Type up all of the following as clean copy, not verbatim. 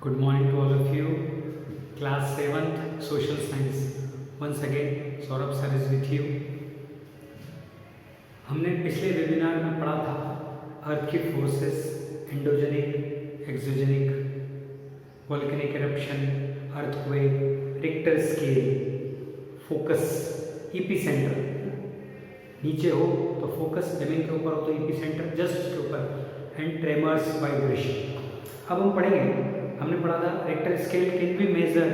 Good morning to all of you. Class 7th Social Science. Once again, Saurabh sir is with you. हमने पिछले webinar में पढ़ा था अर्थ की forces, endogenic, exogenic, volcanic eruption, earthquake, Richter scale, focus, epicentre. नीचे हो तो focus, जमीन के ऊपर हो तो एपिसेंटर जस्ट उसके ऊपर, एंड ट्रेमर्स, वाइब्रेशन। अब हम पढ़ेंगे, हमने पढ़ा था Richter scale can be measure,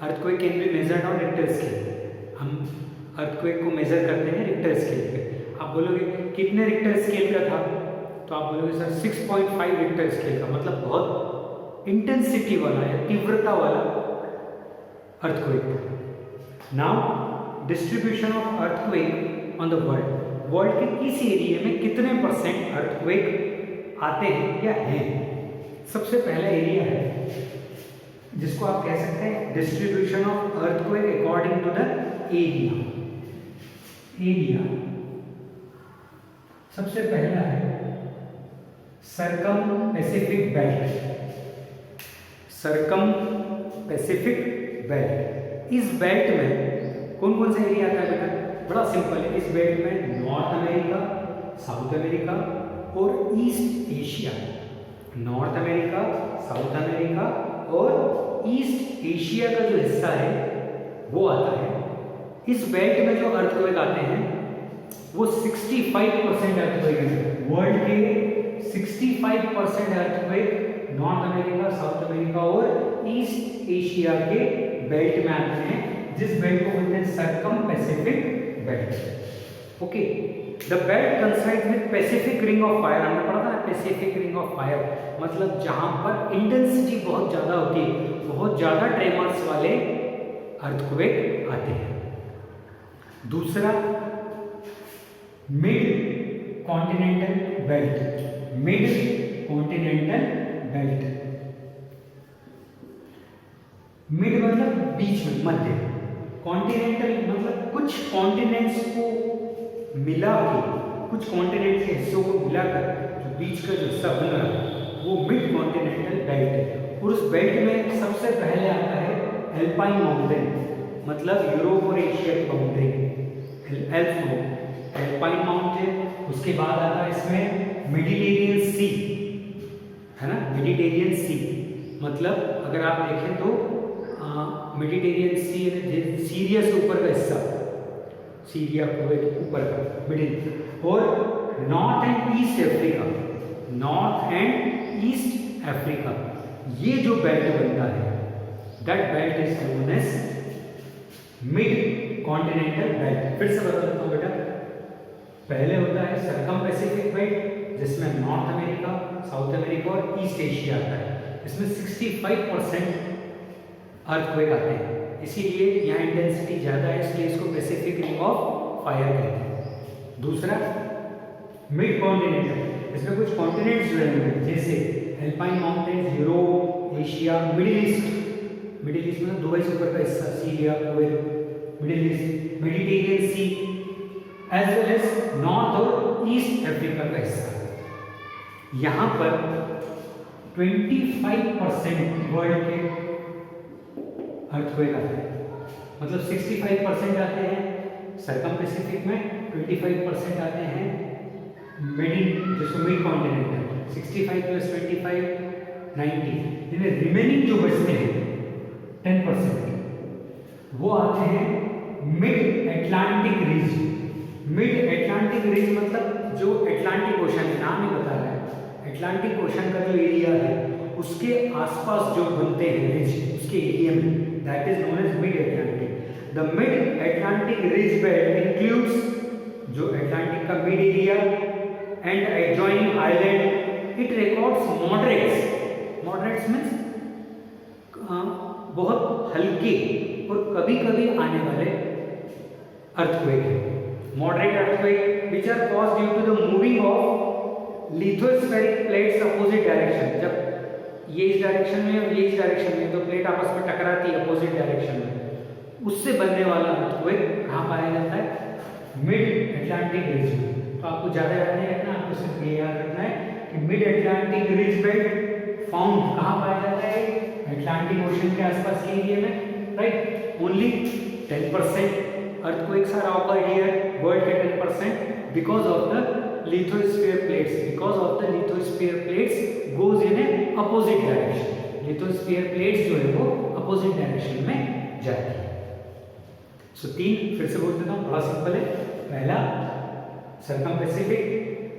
earthquake can be measured on Richter scale. हम अर्थक्वेक को मेजर करते हैं रिक्टर स्केल पे। आप बोलोगे कितने रिक्टर स्केल का था, तो आप बोलोगे सर 6.5 रिक्टर स्केल का, मतलब बहुत इंटेंसिटी वाला है, तीव्रता वाला earthquake. Now distribution of earthquake on the world, world के किस एरिया में कितने परसेंट अर्थक्वेक आते हैं या हैं। सबसे पहला एरिया है जिसको आप कह सकते हैं distribution of earthquake according to the area. सबसे पहला है circum Pacific belt. Circum Pacific belt, इस बेल्ट में कौन कौन सा एरिया आता है बेटा? बड़ा सिंपल है। इस बेल्ट में नॉर्थ अमेरिका, साउथ अमेरिका और East Asia. North America, South America और ईस्ट एशिया का जो हिस्सा है वो आता है। इस बेल्ट में जो अर्थक्वेक आते हैं वो 65% अर्थक्वेक है। वर्ल्ड के 65% earthquake North America, South America और ईस्ट एशिया के बेल्ट में आते हैं, जिस बेल्ट को बोलते हैं circum Pacific belt. Okay, the belt coincides with Pacific ring of fire. हमने पढ़ा था पैसिफिक रिंग ऑफ फायर, मतलब जहां पर इंटेंसिटी बहुत ज्यादा होती है, बहुत ज्यादा ट्रेमर्स वाले अर्थक्वेक आते हैं। दूसरा mid continental belt. Mid continental belt, mid मतलब बीच में, मध्य। कॉन्टिनेंटल मतलब कुछ कॉन्टिनेंट्स को मिला के, कुछ कॉन्टिनेंट के हिस्सों को मिलाकर जो बीच का जो हिस्सा बन रहा है वो मिड कॉन्टिनेंटल बेल्ट है। और उस बेल्ट में सबसे पहले आता है एल्पाइन माउंटेन, मतलब यूरोप और एशिया की बाउंड्री, एल्पाइन माउंटेन। उसके बाद आता है इसमें मेडिटेरियन सी, है ना, मेडिटेरियन सी। मतलब अगर आप देखें तो मेडिटेरियन सी, सीरिया से ऊपर का हिस्सा, सीरिया कुवैत ऊपर का मिडिल, और north and east Africa, north and east Africa, ये जो बेल्ट बनता है that belt is known as mid continental belt. फिर से बता देता हूं बेटा, पहले होता है सरकम पैसिफिक बेल्ट जिसमें नॉर्थ अमेरिका, साउथ अमेरिका और ईस्ट एशिया आता है। इसमें 65% अर्थक्वेक आते हैं, इसीलिए यहाँ इंटेंसिटी ज़्यादा है, इसलिए इसको पैसिफिक रिंग ऑफ फायर कहते हैं। दूसरा मिड कॉन्टिनेंटल, इसमें कुछ कॉन्टिनेंट्स जुड़े हुए हैं, जैसे alpine mountains, Europe, Asia, Middle East. Middle East में दुबई से ऊपर का हिस्सा, Syria, Kuwait, Middle East, Mediterranean sea, as well as north और ईस्ट अफ्रीका का हिस्सा। यहाँ पर 25% वर्ल्ड के अर्थक्वेक आते हैं, मतलब 65% आते हैं सरकम पैसिफिक में, 25% आते हैं मिडिल, जिसको मिड कॉन्टिनेंटल, 65 + 25 90। इन्हें रिमेनिंग जो बचते हैं 10% वो आते हैं मिड एटलांटिक रीज। मिड एटलांटिक रीज मतलब जो एटलांटिक ओशन, नाम ही बता रहा है, एटलांटिक ओशन का जो एरिया है उसके आसपास जो बनते हैं रीज, उसके एरिया में, that is known as Mid Atlantic. The Mid Atlantic ridge belt includes जो एटलांटिक का mid area and adjoining island. It records moderates, moderates means बहुत हल्के और कभी कभी आने वाले अर्थक्वेक है। Moderate earthquake which are caused due to the moving of lithospheric plates opposite direction. जब ये इस डायरेक्शन में और ये इस डायरेक्शन में, तो प्लेट आपस में टकराती है अपोजिट डायरेक्शन में, उससे बनने वाला अर्थक्वेक कहाँ पाया जाता है? मिड एटलांटिक रीजन में। तो आपको ज़्यादा याद नहीं रखना, आपको सिर्फ ये याद रखना है कि mid Atlantic ridge belt found कहाँ पाया जाता है? अटलांटिक ओशन के आसपास के एरिया में, right. Only 10% earthquakes are occurred here, world के 10%, because of the lithosphere plates, because of the lithosphere plates goes in a opposite direction. Lithosphere plates जो है वो अपोजिट डायरेक्शन में जाती है। सो तीन फिर से बोल देता हूँ, बड़ा सिंपल है। पहला circum Pacific,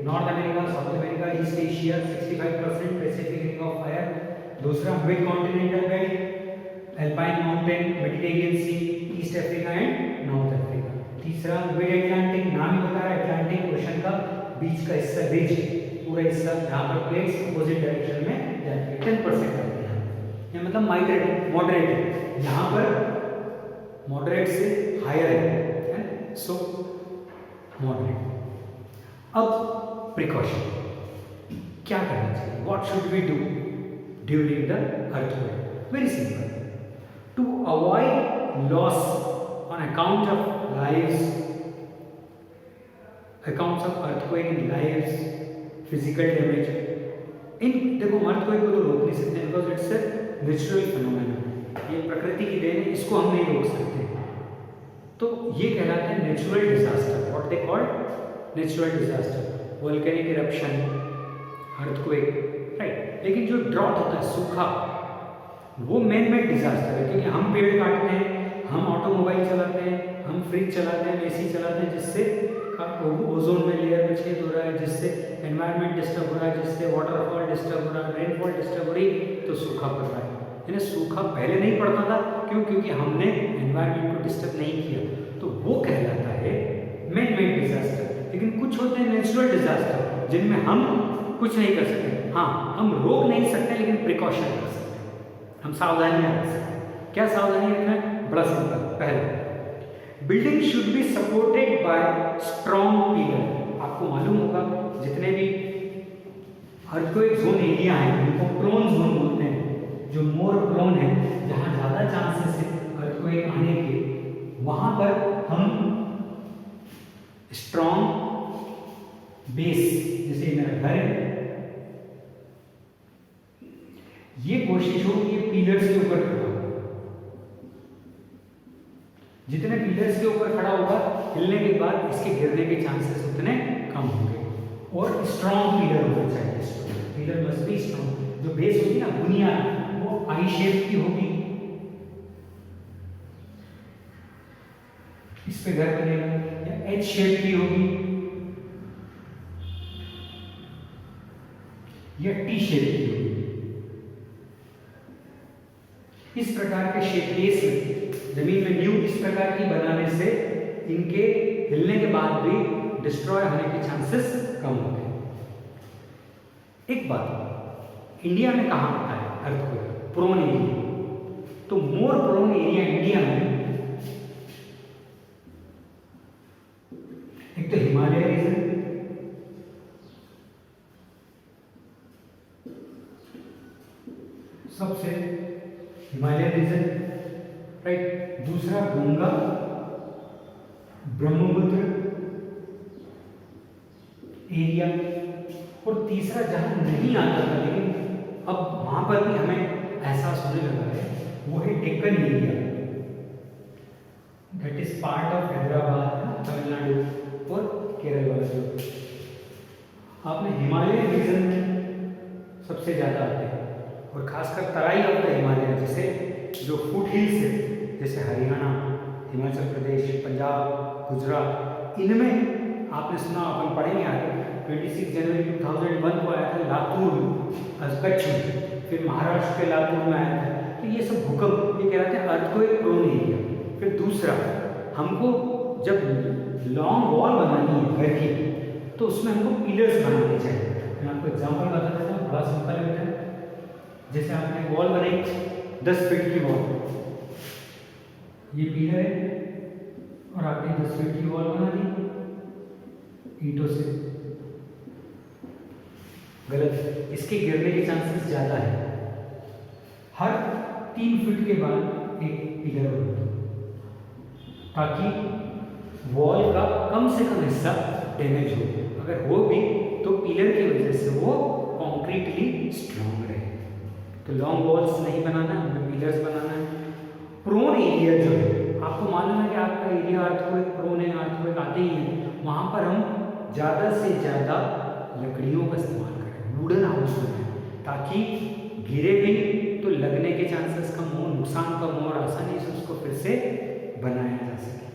North America, South America, East Asia 65%, Pacific ring of fire. दूसरा mid continental belt, alpine mountain, Mediterranean sea, East Africa and North Africa. तीसरा मिड अटलांटिक, नाम ही बता रहा है अटलांटिक ओशन का बीच का हिस्सा, रिज पूरा हिस्सा जहाँ पर प्लेट्स अपोजिट डायरेक्शन में जाती है, 10% आती है। ये मतलब माइग्रेट मॉडरेट है, यहाँ पर मॉडरेट से हायर है, सो मॉडरेट। अब प्रिकॉशन क्या करना चाहिए? What should we do during the earthquake? Very simple, to avoid loss on account of lives, accounts of earthquake in lives, physical damage in. देखो अर्थक्वेक को तो रोक नहीं सकते because it's a natural phenomena, ये प्रकृति की देन है, इसको हम नहीं रोक सकते। तो ये कहलाते हैं natural disaster, what they called natural disaster, volcanic eruption, earthquake, right. लेकिन जो ड्रॉट होता है, सूखा, वो मैन मेड डिजास्टर है, क्योंकि हम पेड़ काटते हैं, हम ऑटोमोबाइल चलाते हैं, हम फ्रिज चलाते हैं, एसी चलाते हैं, जिससे ओजोन में लेयर में छेद हो रहा है, जिससे एनवायरनमेंट डिस्टर्ब हो रहा है, जिससे वाटरफॉल डिस्टर्ब हो रहा है, रेनफॉल डिस्टर्ब हो रही, तो सूखा पड़ रहा है। यानी सूखा पहले नहीं पड़ता था, क्यों? क्योंकि हमने एनवायरनमेंट को डिस्टर्ब नहीं किया, तो वो कहलाता है मैन मेड डिजास्टर। लेकिन कुछ होते हैं नेचुरल डिजास्टर जिनमें हम कुछ नहीं कर सकते। हाँ, हम रोक नहीं सकते लेकिन प्रिकॉशन कर सकते हैं, हम सावधानियां रख सकते हैं। क्या सावधानी रखना है? बड़ा सिंपल, पहले building should be supported by strong pillar. आपको मालूम होगा जितने भी अर्थक्वेक जोन एरिया हैं उनको प्रोन जोन बोलते हैं, जो मोर प्रोन है, जहाँ ज़्यादा चांसेस है अर्थक्वेक आने के, वहाँ पर हम स्ट्रॉन्ग बेस, जैसे मेरा घर है, ये कोशिश हो कि ये पिलर्स के ऊपर खड़ा हो। जितने पिलर्स के ऊपर खड़ा होगा, हिलने के बाद इसके गिरने के चांसेस उतने कम होंगे। और स्ट्रॉन्ग पिलर होना चाहिए, पिलर मस्ट बी स्ट्रॉन्ग। जो बेस होगी ना, बुनियाद, वो आई शेप की होगी, इस पे घर बनेगा, या एच शेप की होगी, या टी शेप की होगी। इस प्रकार के शेपलेस में जमीन में न्यू इस प्रकार की बनाने से इनके हिलने के बाद भी डिस्ट्रॉय होने के चांसेस कम होते हैं। एक बात, इंडिया में कहाँ होता है अर्थक्वेक? Prone area. तो मोर प्रोन एरिया इंडिया में एक तो हिमालय रीजन, सबसे हिमालय रीजन, राइट। दूसरा गंगा ब्रह्मपुत्र एरिया, और तीसरा जहां नहीं आता था लेकिन अब वहां पर भी हमें एहसास होने लगा है, वो है Deccan area, that is part of Hyderabad, Tamil Nadu और केरल वाला जो। आपने हिमालय रीजन में सबसे ज़्यादा आते हैं, और खासकर तराई ऑफ द हिमालय, जैसे जो फुट हिल्स है, जैसे हरियाणा, हिमाचल प्रदेश, पंजाब, गुजरात, इनमें आपने सुना, अपन पढ़ेंगे आगे, 26 जनवरी 2001 को आया था लातूर में, कच्छ में, फिर महाराष्ट्र के लातूर में आया था। तो ये सब भूकंप, ये कहलाते हैं अर्थक्वेक प्रोन एरिया। फिर दूसरा, हमको जब लॉन्ग वॉल बनानी है घर की, तो उसमें हमको पिलर्स बनाने चाहिए। मैं आपको एग्जांपल बता देता हूँ, बड़ा सिंपल है। जैसे आपने वॉल बनाई 10 फीट की वॉल, ये पिलर है, और आपने 10 फीट की वॉल बना दी ईंटों से, गलत, इसके गिरने के चांसेस ज़्यादा है। हर 3 फीट के बाद एक पिलर बना, ताकि वॉल का कम से कम हिस्सा डैमेज हो। अगर हो भी तो पिलर की वजह से वो कॉन्क्रीटली स्ट्रॉन्ग रहे। तो लॉन्ग वॉल्स नहीं बनाना है, हमें पिलर्स बनाना है। प्रोन एरिया जो है, आपको मालूम है कि आपका एरिया अर्थक्वेक प्रोन है, अर्थक्वेक आते ही है, वहाँ पर हम ज़्यादा से ज़्यादा लकड़ियों का इस्तेमाल करें, वुडन हाउस बनाएं, ताकि गिरे भी तो लगने के चांसेस कम हो, नुकसान कम हो और आसानी से उसको फिर से बनाया जा सके।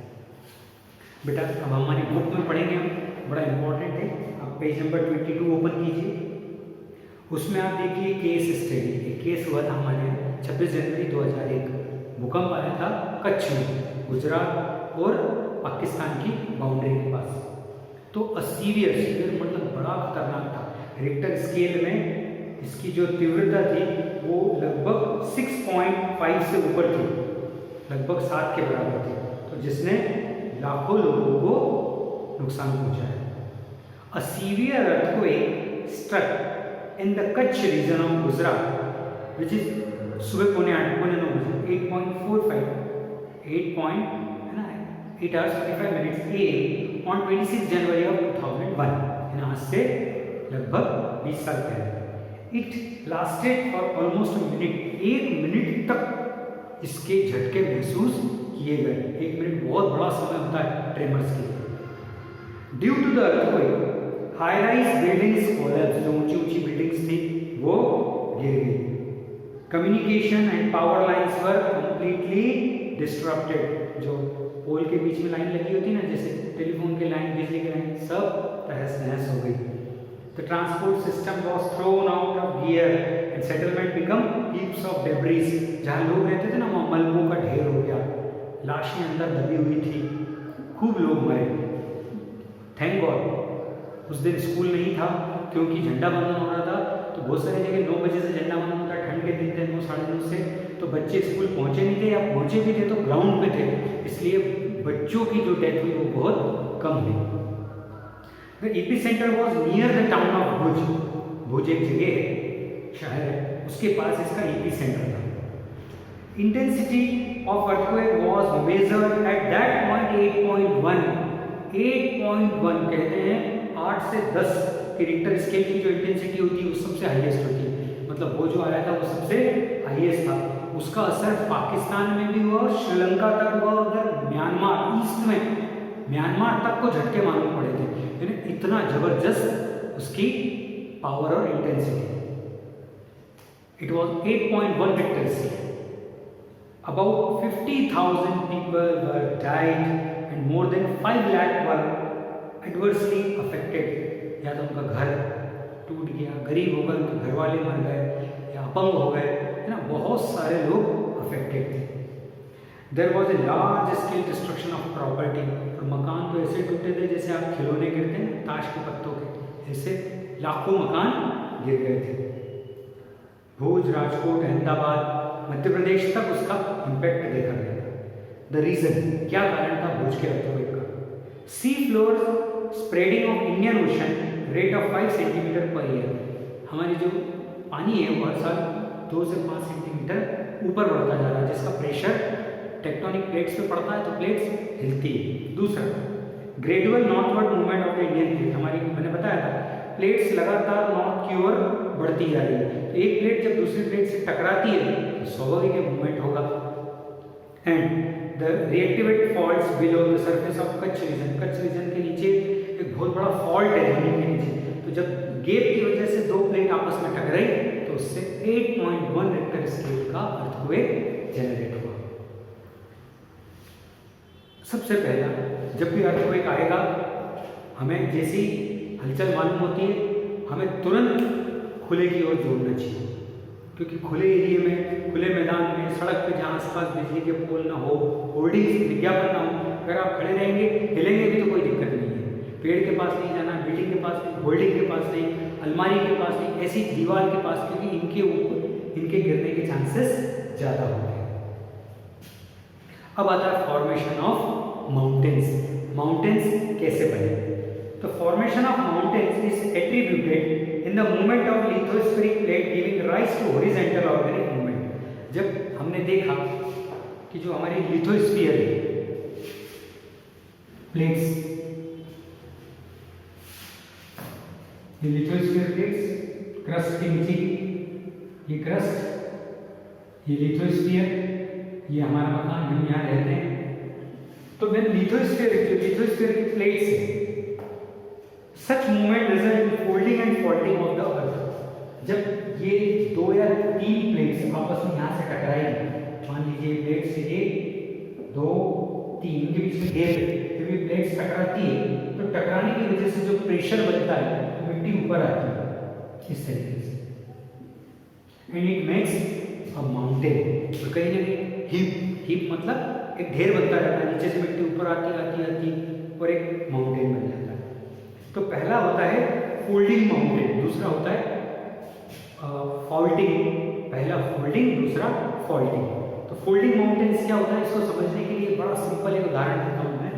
बेटा अब हमारी बुक में पढ़ेंगे हम, बड़ा इंपॉर्टेंट है। आप पेज नंबर 22 ओपन कीजिए। उसमें आप देखिए केस स्टडी, एक केस हुआ था हमारे 26 जनवरी 2001, भूकंप आया था कच्छ में, गुजरात और पाकिस्तान की बाउंड्री के पास। तो सीवियर मतलब बड़ा खतरनाक था। रिक्टर स्केल में इसकी जो तीव्रता थी वो लगभग 6.5 से ऊपर थी, लगभग 7 के बराबर थी, तो जिसने लाखों लोगों को नुकसान पहुंचाया। A severe earthquake struck in the Kutch region of Gujarat, which is सुबह 8:09 8.45 8 hours 45 minutes AM on 26 January of 2001, आज से लगभग 20 साल पहले। It lasted for almost a minute, 1 minute तक इसके झटके महसूस किए गए। 1 मिनट बहुत बड़ा समय होता है ट्रेमर्स के लिए। Due to the earthquake high rise buildings collapse, जो ऊंची ऊंची बिल्डिंग्स थी वो गिर गई। Communication and power lines were completely disrupted, जो पोल के बीच में लाइन लगी होती है ना, जैसे टेलीफोन की लाइन, बिजली की लाइन, सब तहस नहस हो गई। The transport system was thrown out of gear and settlement become heaps of debris, जहाँ लोग रहते थे ना वहाँ मलबों का ढेर हो गया, लाशें अंदर दबी हुई थी, खूब लोग मरे। थैंक गॉड उस दिन स्कूल नहीं था, क्योंकि झंडा बंधन हो रहा था, तो बहुत सारी जगह 9 बजे से झंडा बंधन होता है, ठंड के दिन थे 9 साढ़े 9 से, तो बच्चे स्कूल पहुंचे नहीं थे, या पहुंचे भी थे तो ग्राउंड पे थे, इसलिए बच्चों की जो डेथ हुई वो बहुत कम हुई। The epicentre was near the town of Bhuj, Bhuj एक जगह है, शहर है, उसके पास इसका एपिसेंटर था। Intensity of earthquake was measured at that point 8.1 कहते हैं 8 से 10 की रिक्टर स्केल की जो इंटेंसिटी होती है वो सबसे हाईएस्ट होती है, मतलब वो जो आया था वो सबसे हाईएस्ट था। उसका असर पाकिस्तान में भी हुआ, श्रीलंका तक हुआ, उधर म्यांमार ईस्ट में म्यांमार तक को झटके मालूम पड़े थे, यानी इतना जबरदस्त उसकी पावर और intensity. It was 8.1 Richter scale. About 50,000 people were died and more than 5 lakh were adversely affected, या तो उनका घर टूट गया, गरीब हो गए, उनके घर वाले मर गए या अपंग हो गए, है ना, बहुत सारे लोग अफेक्टेड थे। There was a large scale destruction of property, और मकान तो ऐसे टूटे थे जैसे आप खिलौने गिरते हैं ताश के पत्तों के, ऐसे लाखों मकान गिर गए थे। भुज, राजकोट, अहमदाबाद, मध्य प्रदेश तक उसका इम्पैक्ट देखा गया था। द रीजन, क्या कारण था भुज के अर्थक्वेक का? Sea floor spreading of Indian ocean rate of 5 centimetre per year, हमारी जो पानी है वो हर साल 2 से 5 सेंटीमीटर ऊपर बढ़ता जा रहा है, जिसका प्रेशर टेक्टोनिक प्लेट्स पे पड़ता है तो प्लेट्स हिलती है। दूसरा, gradual northward movement of the Indian plate, हमारी मैंने बताया था प्लेट्स लगातार नॉर्थ की ओर बढ़ती जा रही है, तो एक प्लेट जब दूसरी प्लेट से टकराती है तो स्वाभाविक मूवमेंट होगा। And the reactivate faults below the surface of Kutch region, Kutch region के नीचे एक बहुत बड़ा फॉल्ट है जमीन के नीचे, तो जब गैप की वजह से दो प्लेट आपस में टकराई तो उससे 8.1 रिक्टर स्केल का अर्थक्वेक जनरेट हुआ। सबसे पहला, जब भी अर्थक्वेक आएगा हमें जैसी हलचल मालूम होती है हमें तुरंत खुले की ओर जोड़ना चाहिए, क्योंकि खुले एरिया में, खुले मैदान में, सड़क पे जहाँ आसपास बिजली के पोल ना हो, होर्डिंग्स, विज्ञापन ना हो, अगर आप खड़े रहेंगे हिलेंगे भी तो कोई दिक्कत नहीं है। पेड़ के पास नहीं जाना, बिल्डिंग के पास नहीं, होल्डिंग के पास नहीं, अलमारी के पास नहीं, ऐसी दीवार के पास, क्योंकि इनके ऊपर इनके गिरने के चांसेस ज़्यादा होते हैं। अब आता है फॉर्मेशन ऑफ माउंटेन्स। माउंटेन्स कैसे बने? तो formation of mountains is attributed in the movement of lithospheric plate giving rise to horizontal organic movement. जब हमने देखा कि जो हमारी लिथोस्फीयर है, प्लेट्स, ये लिथोस्फीयर प्लेट्स क्रस्ट के नीचे ये क्रस्ट, ये लिथोस्फीयर, ये हमारा मकान, हम यहाँ रहते हैं। तो when lithosphere की प्लेट्स है, such movement result in folding and faulting of the earth। जब ये 2 या 3 प्लेट्स आपस में यहाँ से टकराएंगी, मान लीजिए प्लेट्स ये 2 3 के बीच में गैप है, जब ये प्लेट्स टकराती है तो टकराने की वजह से जो प्रेशर बनता है तो मिट्टी ऊपर आती है इस तरीके से, and it makes a mountain. तो कहीं ना कहीं हीप मतलब एक ढेर बनता रहता है, नीचे से मिट्टी ऊपर आती और एक माउंटेन बन जाता है। तो पहला होता है फोल्डिंग माउंटेन, दूसरा होता है फॉल्टिंग। पहला फोल्डिंग, दूसरा फॉल्टिंग। तो फोल्डिंग माउंटेन्स क्या होता है, इसको समझने के लिए बड़ा सिंपल एक उदाहरण देता हूँ मैं।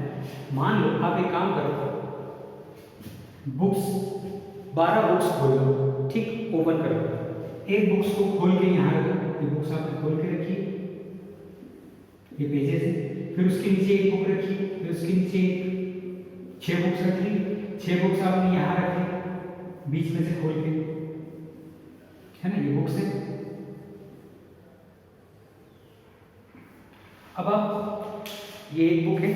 मान लो आप एक काम करो, बुक्स 12 बुक्स खोल लो, ठीक, ओपन करो। एक बुक्स को खोल के यहाँ रखो, ये बुक्स आपने खोल के रखी, ये पेजेस है, फिर उसके नीचे एक बुक रखी, फिर उसके नीचे 6 बुक्स रखी, 6 बुक्स आपने यहाँ रखी बीच में से खोल के, है ना, ये बुक्स है। अब आप ये एक बुक है,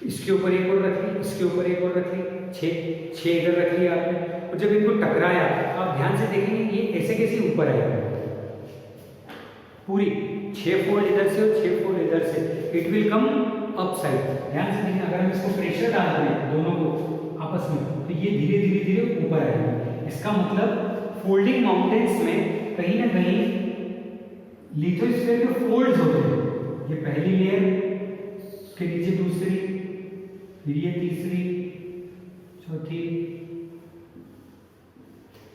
इसके ऊपर एक और रख ली, इसके ऊपर एक और रख ली, 6 इधर रख लिया आपने। और जब इनको टकराया आप ध्यान से देखेंगे ये ऐसे कैसे ऊपर आएगा, पूरी 6 फोल्ड इधर से और 6 फोल्ड इधर से, it will come up side. ध्यान से देखिए, अगर हम इसको प्रेशर डाल रहे हैं दोनों को आपस में तो ये धीरे धीरे धीरे ऊपर आएगा। इसका मतलब फोल्डिंग माउंटेन्स में कहीं ना कहीं लिथोस्फीयर के फोल्ड्स होते हैं। ये पहली लेयर, उसके नीचे दूसरी, फिर ये तीसरी, चौथी।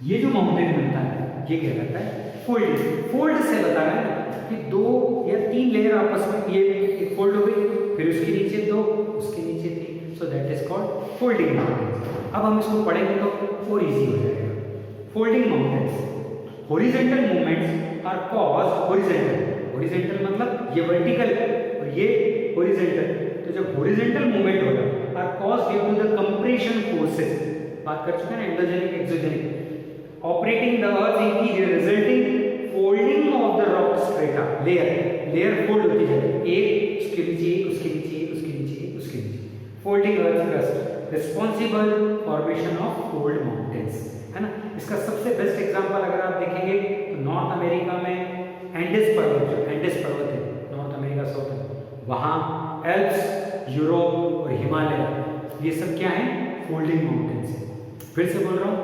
ये जो माउंटेन बनता है ये क्या कहता है, फोल्ड। फोल्ड से बता रहा है कि 2 या 3 लेयर आपस में, ये एक फोल्ड हो गई, फिर उसके नीचे 2, उसके नीचे 3, so that is called folding mountains. अब हम इसको पढ़ेंगे तो और इजी हो जाएगा। Folding mountains, horizontal movements are caused, horizontal मतलब ये वर्टिकल और ये हॉरिजॉन्टल। तो जब हॉरिजॉन्टल मूवमेंट होगा are caused due to the compression forces, बात कर चुके हैं ना, endogenic exogenic, operating the earth interior resulting folding of the rock strata. Layer fold होती जाती है, एक उसके नीचे एक, उसके नीचे एक, उसके नीचे एक, उसके नीचे। Folding earth crust responsible formation of fold mountains, है ना। इसका सबसे बेस्ट एग्जांपल अगर आप देखेंगे तो नॉर्थ अमेरिका में एंडेस पर्वत, जो एंडेस पर्वत है नॉर्थ अमेरिका साउथ में, वहाँ एल्प्स, यूरोप और हिमालय, ये सब क्या है, फोल्डिंग माउंटेन्स है। फिर से बोल रहा हूँ,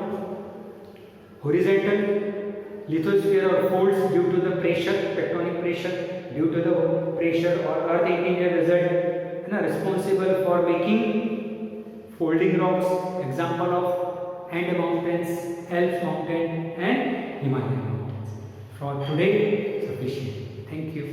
हॉरिजॉन्टल लिथोस्फीयर और folds due to the pressure, tectonic pressure, due to the pressure और अर्थ इंटीरियर रिजल्ट, है ना, responsible for making folding rocks, example of Andes mountains, Alps mountain and Himalayan mountains. For today, sufficient. Thank you.